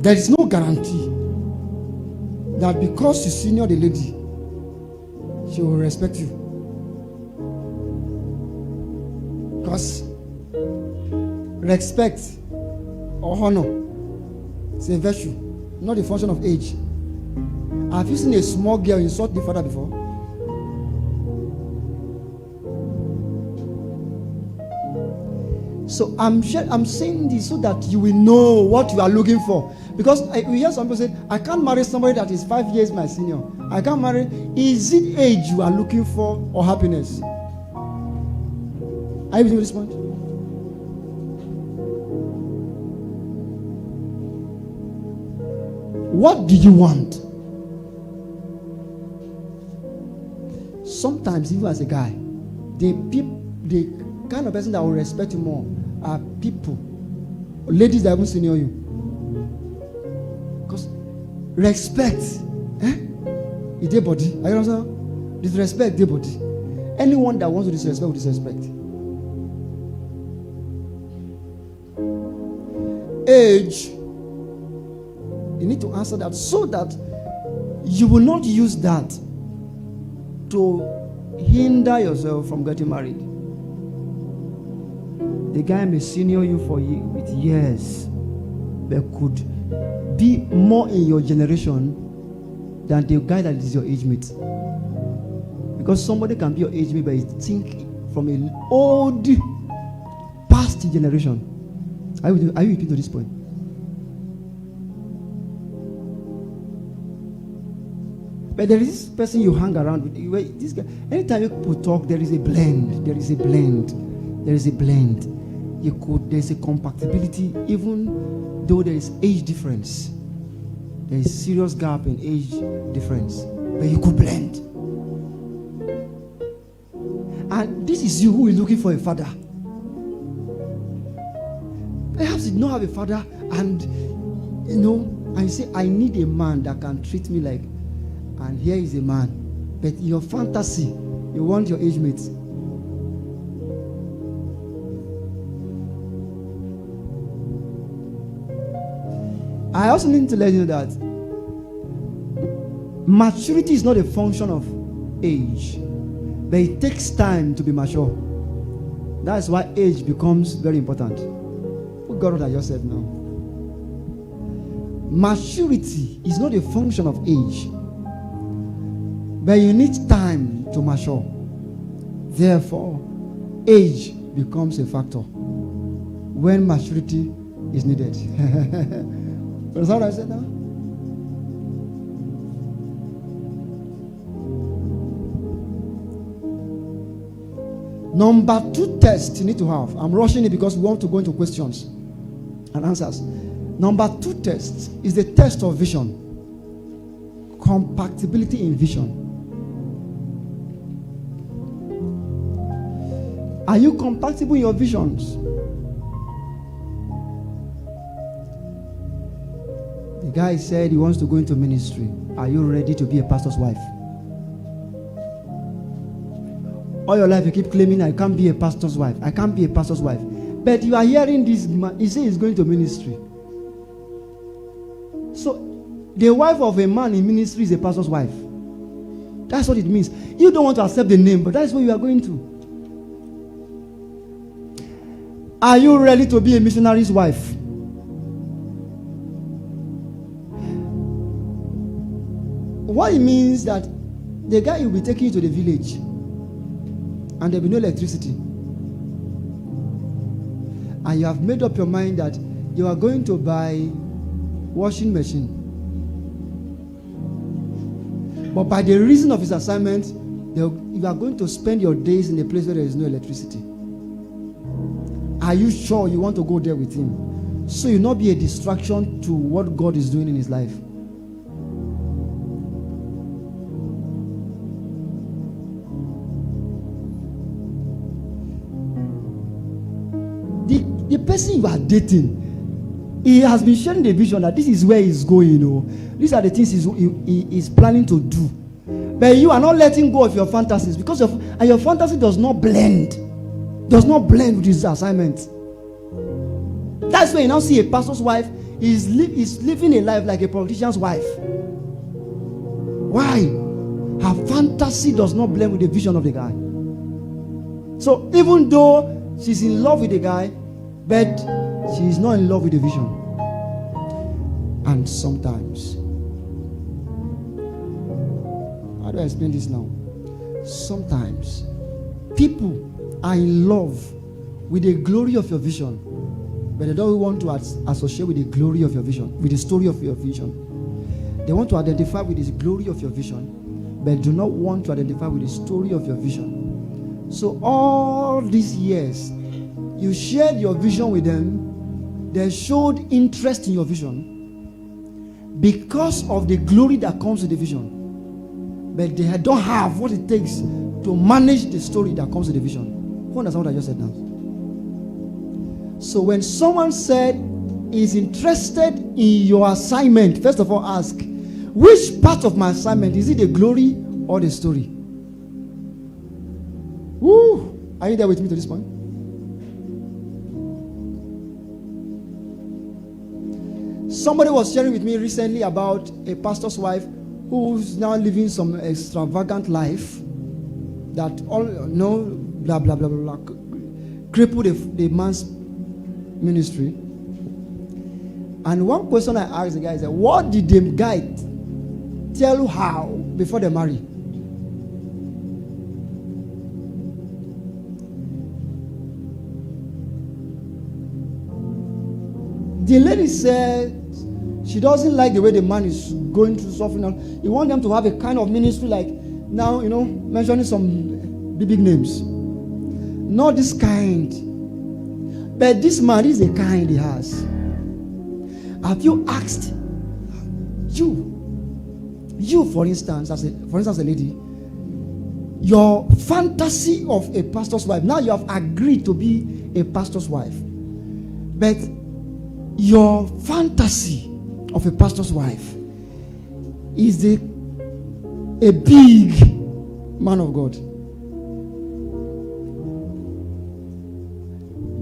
There is no guarantee that because you senior the lady, she will respect you. Because respect or honor is a virtue, not a function of age. Have you seen a small girl insult the father before? So I'm saying this so that you will know what you are looking for. Because we hear some people say, I can't marry somebody that is 5 years my senior. I can't marry. Is it age you are looking for or happiness? Are you with me at this point? What do you want? Sometimes, even as a guy, the kind of person that will respect you more are people, ladies that even senior you. Because respect, is their body. Are you understand? Disrespect their body. Anyone that wants to disrespect will disrespect. Age, you need to answer that so that you will not use that to hinder yourself from getting married. the guy may senior you with years, but could be more in your generation than the guy that is your age mate. Because somebody can be your age mate, but you think from an old past generation. Are you repeating to this point? But there is this person you hang around with. This guy, anytime you people talk, there is a blend. There's a compatibility, even though there is age difference. There is serious gap in age difference, but you could blend. And this is you who is looking for a father. Perhaps you do not have a father, and and you say, I need a man that can treat me like, and here is a man. But in your fantasy, you want your age mate. I also need to let you know that maturity is not a function of age, but it takes time to be mature. That's why age becomes very important. Who got what I just said now? Maturity is not a function of age, but you need time to mature. Therefore, age becomes a factor when maturity is needed. That's what I said now. Number 2 test you need to have. I'm rushing it because we want to go into questions and answers. Number 2 test is the test of vision. Compatibility in vision. Are you compatible in your visions? The guy said he wants to go into ministry. Are you ready to be a pastor's wife? All your life you keep claiming, I can't be a pastor's wife. I can't be a pastor's wife. But you are hearing this man, he says he's going to ministry. So, the wife of a man in ministry is a pastor's wife. That's what it means. You don't want to accept the name, but that's where you are going to. Are you ready to be a missionary's wife? What it means that the guy will be taking you to the village and there will be no electricity. And you have made up your mind that you are going to buy washing machine. But by the reason of his assignment, you are going to spend your days in a place where there is no electricity. Are you sure you want to go there with him? So you will not be a distraction to what God is doing in his life. The person you are dating, he has been sharing the vision that this is where he's going. These are the things he is planning to do. But you are not letting go of your fantasies because your fantasy does not blend with his assignment. That's why you now see a pastor's wife is living a life like a politician's wife. Why? Her fantasy does not blend with the vision of the guy. So even though she's in love with the guy, but she is not in love with the vision. And sometimes, how do I explain this now? Sometimes people are in love with the glory of your vision, but they don't want to associate with the glory of your vision, with the story of your vision. They want to identify with the glory of your vision, but do not want to identify with the story of your vision. So all these years, you shared your vision with them. They showed interest in your vision because of the glory that comes with the vision. But they don't have what it takes to manage the story that comes with the vision. Who understands what I just said now? So when someone said is interested in your assignment, first of all ask, which part of my assignment? Is it the glory or the story? Woo! Are you there with me to this point? Somebody was sharing with me recently about a pastor's wife who's now living some extravagant life that all blah blah blah blah blah. cripple the man's ministry. And one question I asked the guy is, what did the guy tell you how before they marry? The lady said she doesn't like the way the man is going through suffering. He wants them to have a kind of ministry like now, mentioning some big names. Not this kind. But this man is the kind he has. Have you asked you for instance, as a lady, your fantasy of a pastor's wife? Now you have agreed to be a pastor's wife. But your fantasy of a pastor's wife is a big man of God.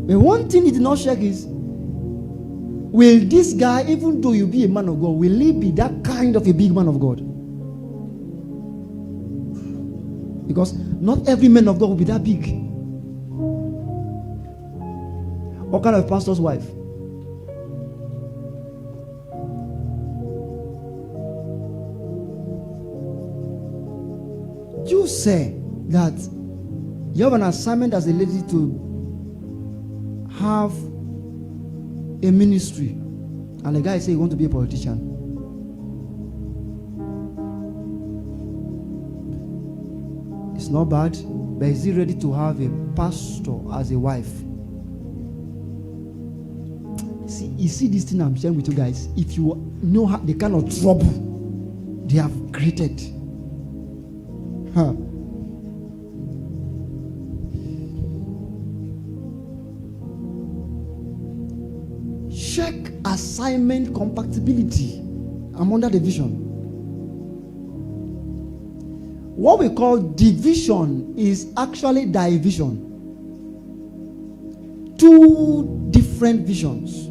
But one thing he did not check is, will this guy, even though you be a man of God, will he be that kind of a big man of God? Because not every man of God will be that big. What kind of pastor's wife? You say that you have an assignment as a lady to have a ministry, and the guy say you want to be a politician. It's not bad, but is he ready to have a pastor as a wife? You see this thing I'm sharing with you guys. If you know how, the kind of trouble they have created. Check assignment compatibility. I'm under the vision. What we call division is actually division. Two different visions.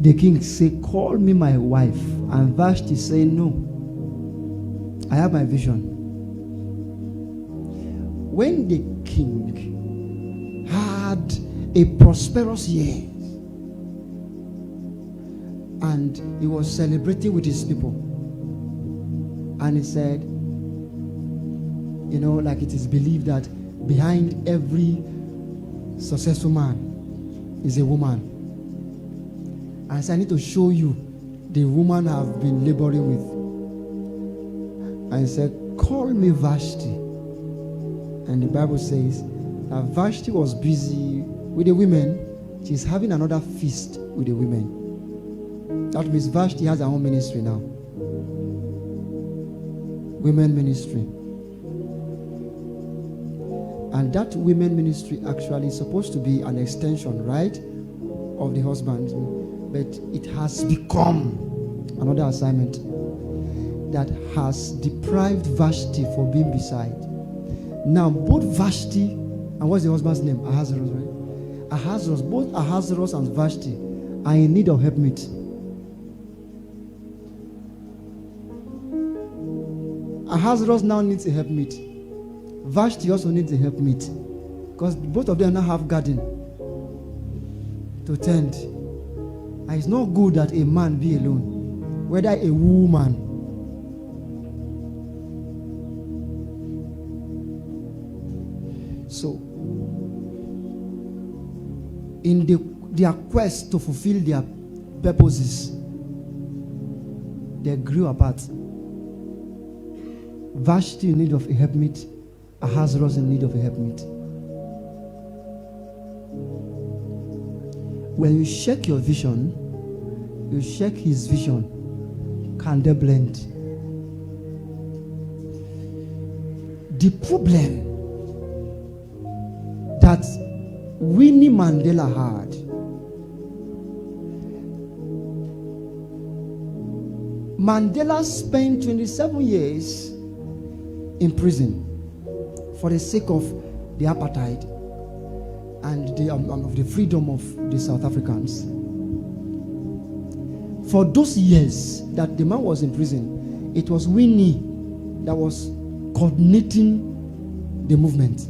The king say, call me my wife. And Vashti say, no. I have my vision. When the king had a prosperous year and he was celebrating with his people, and he said, like it is believed that behind every successful man is a woman. And I said, I need to show you the woman I've been laboring with. And he said, call me Vashti. And the Bible says that Vashti was busy with the women. She's having another feast with the women. That means Vashti has her own ministry now. Women ministry. And that women ministry actually is supposed to be an extension, right, of the husband. But it has become another assignment that has deprived Vashti for being beside. Now, both Vashti and what's the husband's name? Ahasuerus, right? Ahasuerus, both Ahasuerus and Vashti are in need of helpmeet. Ahasuerus now needs a helpmeet. Vashti also needs a helpmeet, because both of them now have garden to tend. And it's not good that a man be alone, whether a woman. So, in their quest to fulfill their purposes, they grew apart. Vashti in need of a helpmeet, Ahasuerus in need of a helpmeet. When you check your vision, you check his vision. Can they blend? The problem that Winnie Mandela had, Mandela spent 27 years in prison for the sake of the apartheid and of the freedom of the South Africans. for those years that the man was in prison, it was Winnie that was coordinating the movement.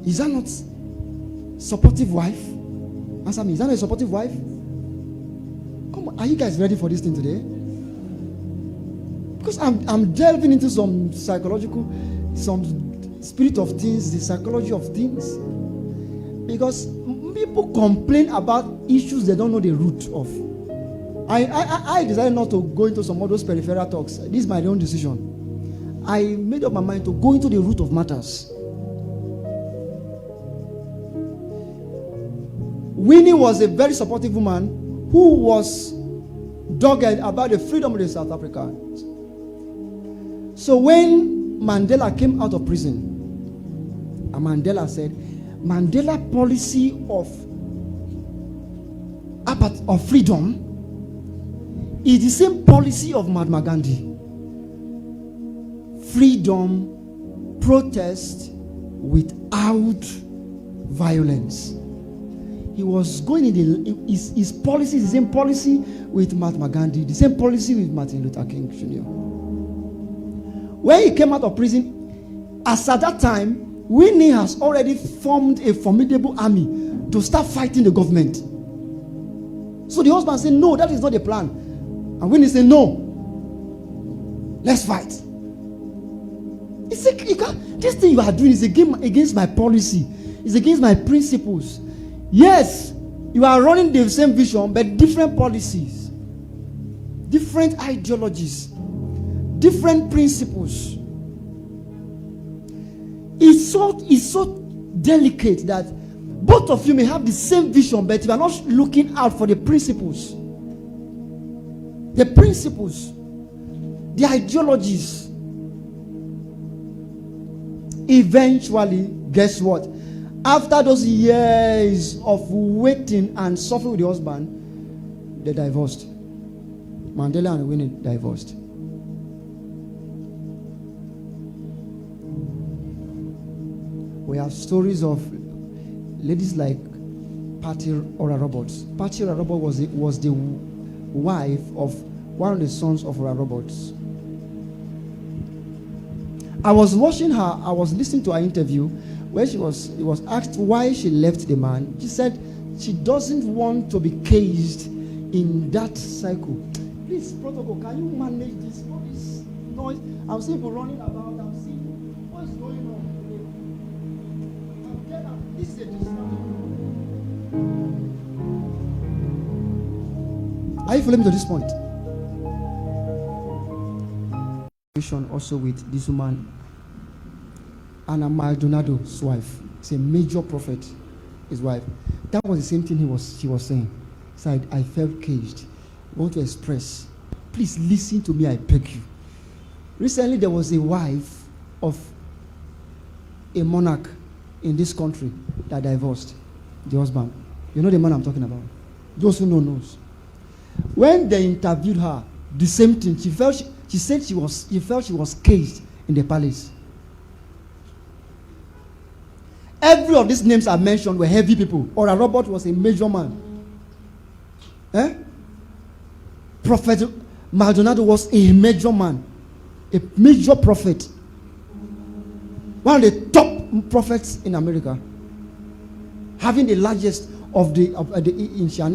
Is that not supportive wife? Answer me. Is that not a supportive wife? Come on, are you guys ready for this thing today? Because I'm delving into some psychological, some spirit of things, the psychology of things. Because people complain about issues they don't know the root of. I decided not to go into some of those peripheral talks. This is my own decision. I made up my mind to go into the root of matters. Winnie was a very supportive woman who was dogged about the freedom of the South Africans. So when Mandela came out of prison, and Mandela said, Mandela policy of freedom is the same policy of Mahatma Gandhi. Freedom, protest without violence. He was going in his policy is the same policy with Mahatma Gandhi, the same policy with Martin Luther King Jr. When he came out of prison, as at that time, Winnie has already formed a formidable army to start fighting the government. So the husband said, no, that is not the plan. And Winnie said, no, let's fight. He said, this thing you are doing is against my policy. It's against my principles. Yes, you are running the same vision, but different policies, different ideologies, different principles. It's so delicate that both of you may have the same vision, but you are not looking out for the principles. The principles, the ideologies. Eventually, guess what? After those years of waiting and suffering with the husband, they divorced. Mandela and Winnie divorced. We have stories of ladies like Patty Ora Roberts. Patty Ora Roberts was the wife of one of the sons of Ora Roberts. I was watching her. I was listening to her interview where she was asked why she left the man. She said she doesn't want to be caged in that cycle. Please, protocol, can you manage this? All this noise. I'm seeing people running about. I'm seeing what's going on. This is a distraction. Are you following me to this point? Also with this woman, Anna Maldonado's wife. It's a major prophet, his wife. That was the same thing she was saying. He said, I felt caged. I want to express. Please listen to me, I beg you. Recently, there was a wife of a monarch in this country that divorced the husband. You know the man I'm talking about. Those who know knows. When they interviewed her, the same thing. She said she felt she was caged in the palace. Every of these names I mentioned were heavy people. Ora Robert was a major man. Prophet Maldonado was a major man, a major prophet, one of the top prophets in America, having the largest of the in Shani.